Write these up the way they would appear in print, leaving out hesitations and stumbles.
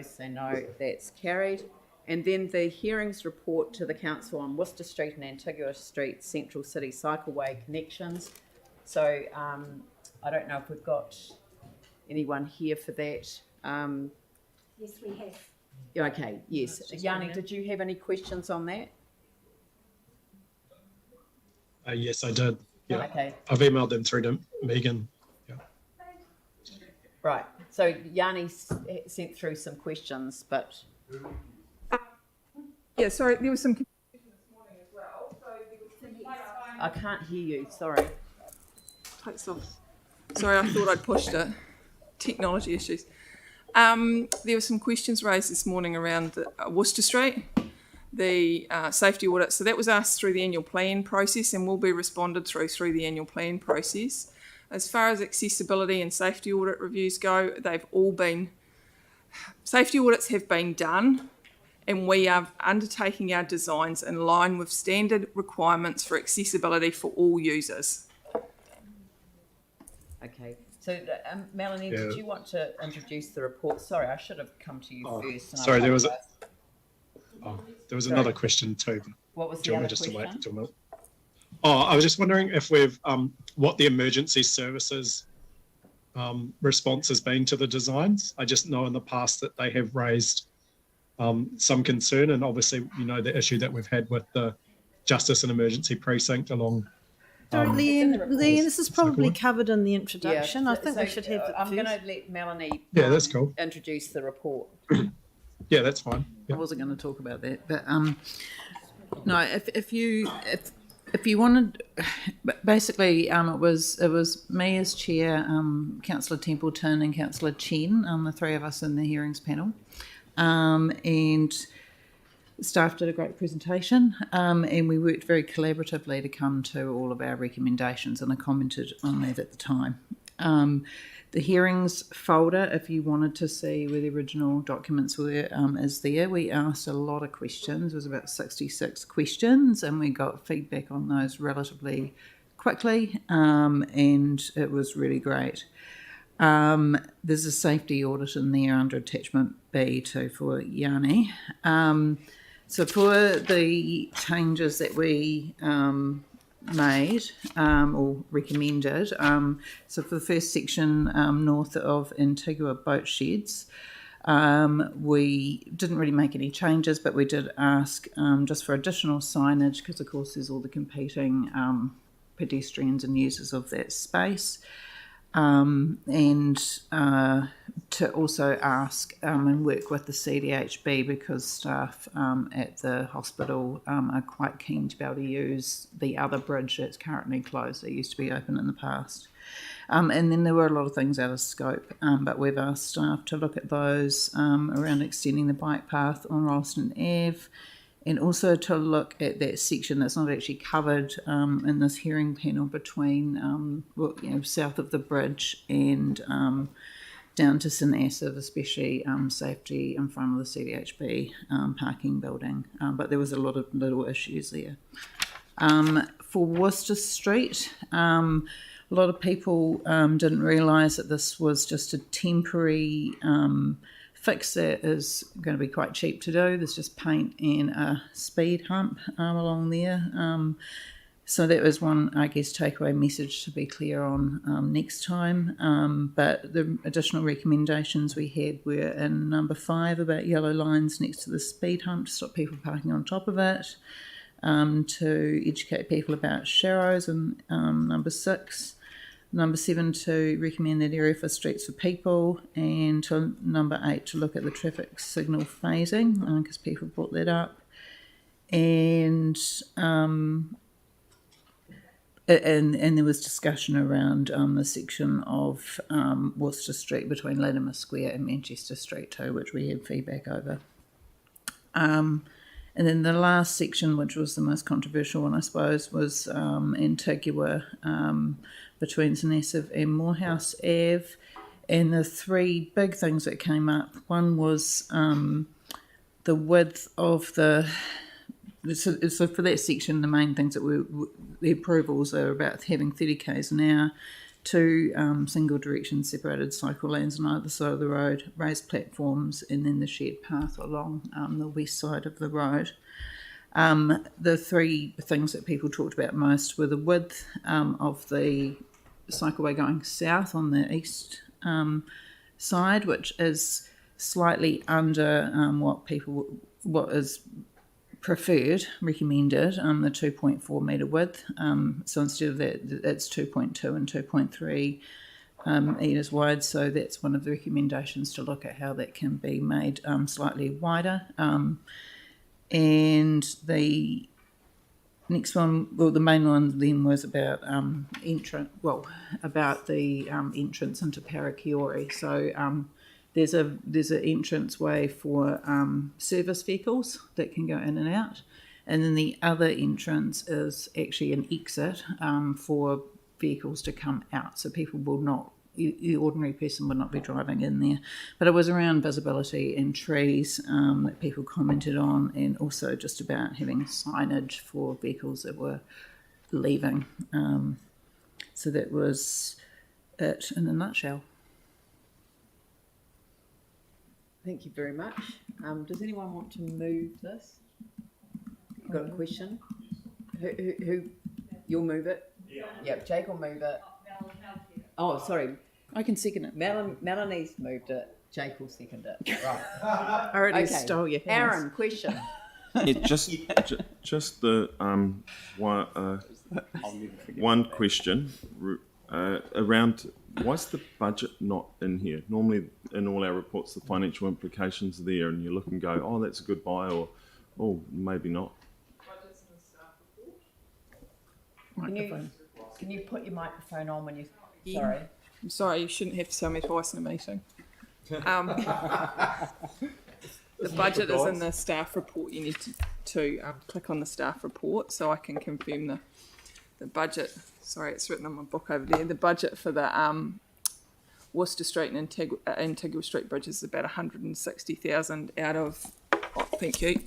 opposed say no. That's carried. And then the hearings report to the council on Worcester Street and Antigua Street Central City Cycleway connections. So I don't know if we've got anyone here for that. Yes, we have. Okay, yes. Yanni, did you have any questions on that? Yes, I did. Yeah. Okay. I've emailed them through to Megan. Yeah. Right. So Yanni sent through some questions, but... Yeah, sorry, there was some confusion this morning as well. So there was I can't hear you, sorry. takes off. Sorry, I thought I'd pushed it. Technology issues. There were some questions raised this morning around Worcester Street, the safety audit. So that was asked through the annual plan process and will be responded through the annual plan process. As far as accessibility and safety audit reviews go, safety audits have been done, and we are undertaking our designs in line with standard requirements for accessibility for all users. Okay. So, Melanie, did you want to introduce the report? Sorry, I should have come to you first. Sorry, there was another question too. What was the other question? Wait until a minute? I was just wondering if we've what the emergency services response has been to the designs. I just know in the past that they have raised some concern, and obviously, you know, the issue that we've had with the Justice and Emergency Precinct along. Leanne, this is probably covered in the introduction. I think we should have it I'm first. going to let Melanie That's cool. introduce the report. Yeah, that's fine. I wasn't going to talk about that, but no. If you wanted, basically, it was me as chair, Councillor Templeton and Councillor Chen, the three of us in the hearings panel, and staff did a great presentation, and we worked very collaboratively to come to all of our recommendations, and I commented on that at the time. The hearings folder, if you wanted to see where the original documents were, is there. We asked a lot of questions. It was about 66 questions, and we got feedback on those relatively quickly, and it was really great. There's a safety audit in there under attachment B for Yanni. So for the changes that we made or recommended, so for the first section north of Antigua boat sheds, we didn't really make any changes, but we did ask just for additional signage, because of course there's all the competing pedestrians and users of that space. And to also ask and work with the CDHB, because staff at the hospital are quite keen to be able to use the other bridge that's currently closed. That used to be open in the past. And then there were a lot of things out of scope, but we've asked staff to look at those around extending the bike path on Rolleston Ave, and also to look at that section that's not actually covered in this hearing panel between south of the bridge and down to St Asaph, especially safety in front of the CDHB parking building. But there was a lot of little issues there. For Worcester Street, a lot of people didn't realise that this was just a temporary fix that is going to be quite cheap to do. There's just paint and a speed hump along there. So that was one, I guess, takeaway message to be clear on next time. But the additional recommendations we had were in number 5 about yellow lines next to the speed hump to stop people parking on top of it, to educate people about sharrows, and number 6. Number 7, to recommend that area for streets for people, and to number 8, to look at the traffic signal phasing, because people brought that up, and there was discussion around the section of Worcester Street between Latimer Square and Manchester Street too, which we had feedback over. And then the last section, which was the most controversial one, I suppose, was Antigua, between St Asaph and Morehouse Ave. And the 3 big things that came up, one was the width of the... So for that section, the main things that were the approvals are about having 30 k's an hour, two single direction separated cycle lanes on either side of the road, raised platforms, and then the shared path along the west side of the road. The three things that people talked about most were the width of the cycleway going south on the east side, which is slightly under what is preferred, recommended, the 2.4 metre width. So instead of that, it's 2.2 and 2.3 metres wide. So that's one of the recommendations, to look at how that can be made slightly wider. And the next one, well, the main one then was about about the entrance into Parakiori. So there's an entrance way for service vehicles that can go in and out, and then the other entrance is actually an exit for vehicles to come out. So people will not, the ordinary person would not be driving in there. But it was around visibility and trees that people commented on, and also just about having signage for vehicles that were leaving. So that was it in a nutshell. Thank you very much. Does anyone want to move this? Got a question? Who? You'll move it? Yeah. Yep, Jake will move it. Oh, sorry. I can second it. Melanie's moved it. Jake will second it. Right. I already Okay. stole your hands. Aaron, question. Yeah, just the one question around, why's the budget not in here? Normally in all our reports the financial implications are there, and you look and go, oh, that's a good buy, or oh, maybe not. Can you put your microphone on when you? Yeah. Sorry. I'm sorry, you shouldn't have to tell me twice in a meeting. The budget is in the staff report. You need to click on the staff report so I can confirm the budget. Sorry, it's written on my book over there. The budget for the Worcester Street and Antigua Street bridges is about 160,000 out of, thank you,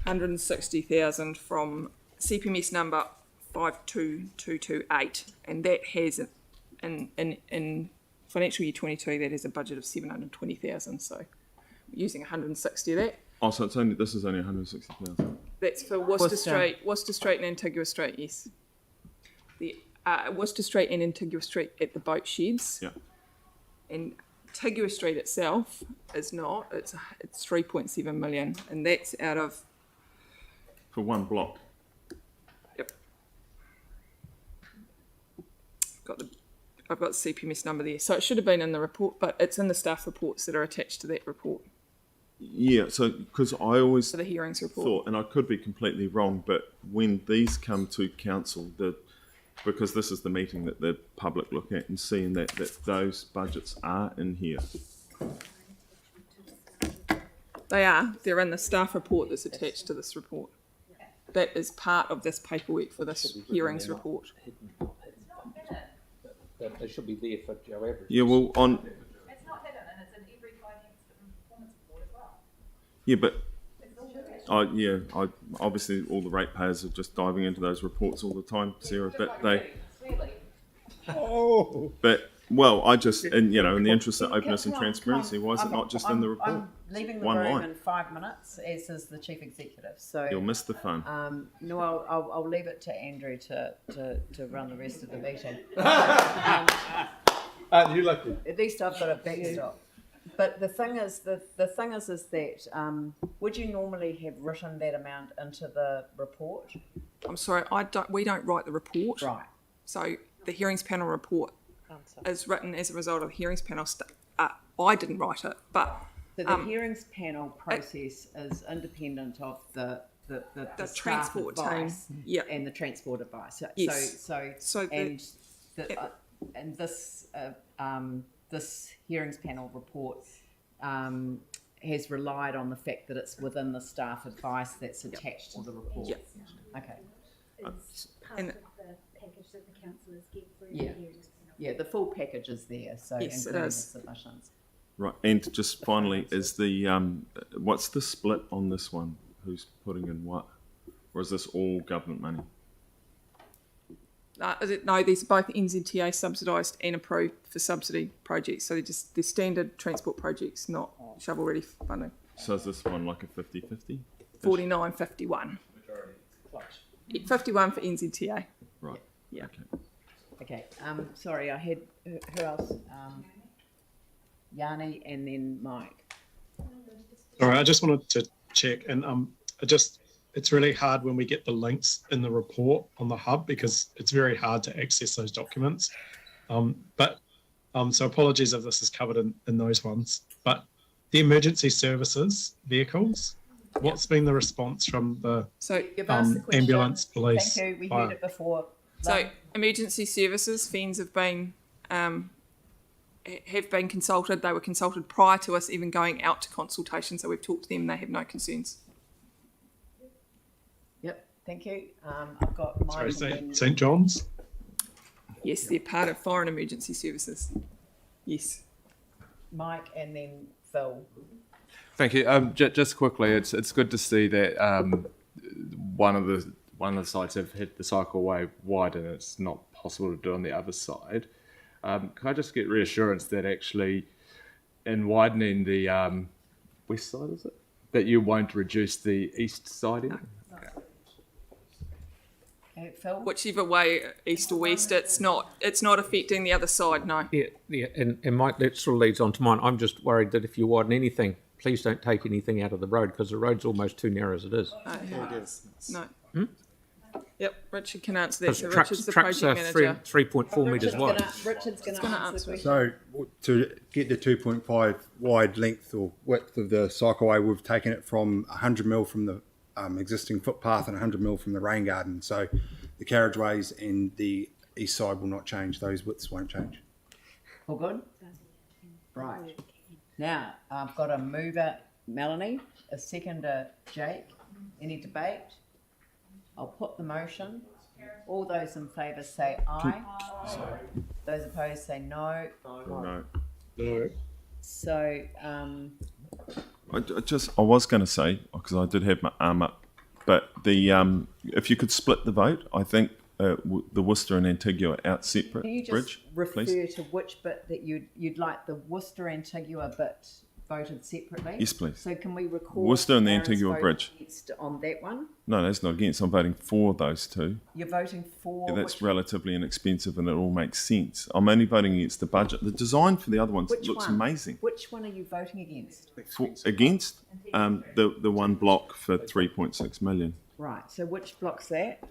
160,000 from CPMS number 52228, and that has in financial year 22 that has a budget of 720,000. So we're using 160 of that. Oh, so this is only 160,000. That's for Worcester Street and Antigua Street, yes. The Worcester Street and Antigua Street at the boat sheds. Yeah. And Antigua Street itself is not. It's 3.7 million, and that's out of. For one block. Yep. I've got the CPMS number there, so it should have been in the report, but it's in the staff reports that are attached to that report. Yeah, so because I always For the hearings report. thought, and I could be completely wrong, but when these come to council, because this is the meeting that the public look at and seeing that those budgets are in here. They are. They're in the staff report that's attached to this report. That is part of this paperwork for this hearings report. They should be there for our average. Yeah, well, on. It's not hidden, and it's in every finance performance report as well. Yeah, but obviously all the ratepayers are just diving into those reports all the time, Sarah. But well, I just, and in the interest of openness and transparency, why is it not just in the report? I'm leaving the One room line. in 5 minutes, as is the chief executive. So You'll miss the fun. no, I'll leave it to Andrew to run the rest of the meeting. Aren't you lucky? At least I've got a backstop. But the thing is that would you normally have written that amount into the report? I'm sorry, we don't write the report. Right. So the hearings panel report is written as a result of the hearings panel. I didn't write it, but So the hearings panel process is independent of the staff transport team. advice Yeah. and the transport advice. Yes. So this hearings panel report has relied on the fact that it's within the staff advice that's attached to the report. Yep. Okay. It's part And- of the package that the councillors get through the Yeah. hearings panel. Yeah, the full package is there. So Yes, it including the is. submissions. Right, and just finally, is the what's the split on this one? Who's putting in what, or is this all government money? No, these are both NZTA subsidised and approved for subsidy projects. So they're standard transport projects, not shovel-ready funding. So is this one like a 50-50? 49-51. 51 for NZTA. Right. Yeah. Okay. Okay, sorry, I had, who else? Yanni and then Mike. All right, I just wanted to check, and it's really hard when we get the links in the report on the hub because it's very hard to access those documents. So apologies if this is covered in those ones. But the emergency services vehicles, what's been the response from the So You've asked the question. ambulance, police? Thank you, we fire? heard it before. So emergency services, FENS have been consulted. They were consulted prior to us even going out to consultation. So we've talked to them. They have no concerns. Yep, thank you. I've got Mike Sorry, and then St. John's? Yes, they're part of foreign emergency services. Yes. Mike and then Phil. Thank you. Just quickly, it's good to see that one of the sites have hit the cycleway wide, and it's not possible to do on the other side. Can I just get reassurance that actually, in widening the west side, is it, that you won't reduce the east side? No. Okay, Phil? Whichever way, east or west, it's not affecting the other side. No. Yeah, and Mike, that sort of leads on to mine. I'm just worried that if you widen anything, please don't take anything out of the road because the road's almost too narrow as it is. No. Yep, Richard can answer that. So Trucks Richard's the are project manager. 3.4 metres wide. Richard's going to answer the question. So to get the 2.5 wide length or width of the cycleway, we've taken it from 100 mil from the existing footpath and 100 mil from the rain garden. So the carriageways and the east side will not change. Those widths won't change. All good? Right. Now, I've got a mover, Melanie, a seconder, Jake. Any debate? I'll put the motion. All those in favour say aye. Those opposed say no. No. No. So, I was going to say, because I did have my arm up, but if you could split the vote, I think the Worcester and Antigua out separate. can you just Bridge, refer please? to which bit that you'd like the Worcester Antigua bit voted separately? Yes, please. So can we record Worcester and the Aaron's Antigua vote Bridge. against on that one? No, that's not against. I'm voting for those two. You're voting for Yeah, that's which, relatively inexpensive and it all makes sense. I'm only voting against the budget. The design for the other ones which looks one? amazing. Which one are you voting against? Against the one block for 3.6 million. Right. So which block's that?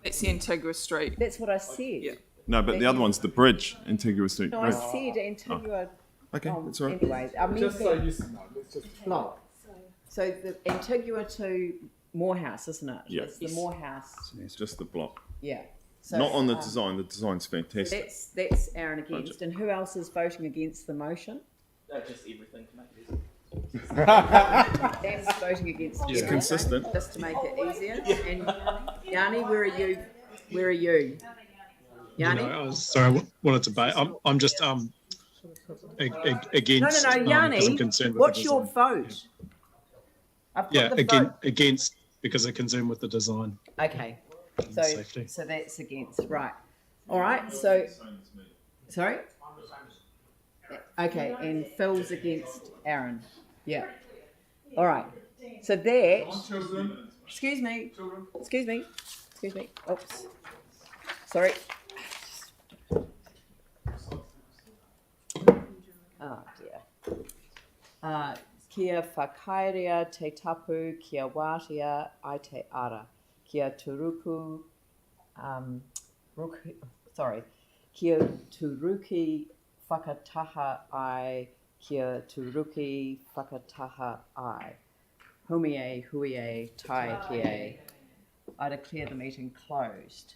That's the Antigua Street. That's what I said. Yeah. No, but the other one's the bridge, Antigua Street No, I Bridge. said Antigua. Okay, that's all right. Anyway, I meant that block. So the Antigua to Morehouse, isn't it? Yeah. It's the Morehouse. It's just the block. Yeah. So, Not on the design. The design's fantastic. That's Aaron against. And who else is voting against the motion? Just everything to make it easy. Dan's voting against. It's Aaron, consistent. Just to make it easier. And Yanni, where are you? Where are you? Yanni? Sorry, I wanted to debate. I'm just against. No, because I'm Yanni. concerned with What's the your design. vote? I've got Yeah, the vote. against because I'm concerned with the design. Okay. So Safety. so that's against. Right. All right. So sorry? Okay, and Phil's against Aaron. Yeah. All right. So that excuse me. Oops. Sorry. Oh dear. Kia whakaerea te tapu, kia wātea ai te ara, kia turuku, kia turuki whakataha ai, kia turuki whakataha ai. Humie, huie, tai kie. I declare the meeting closed.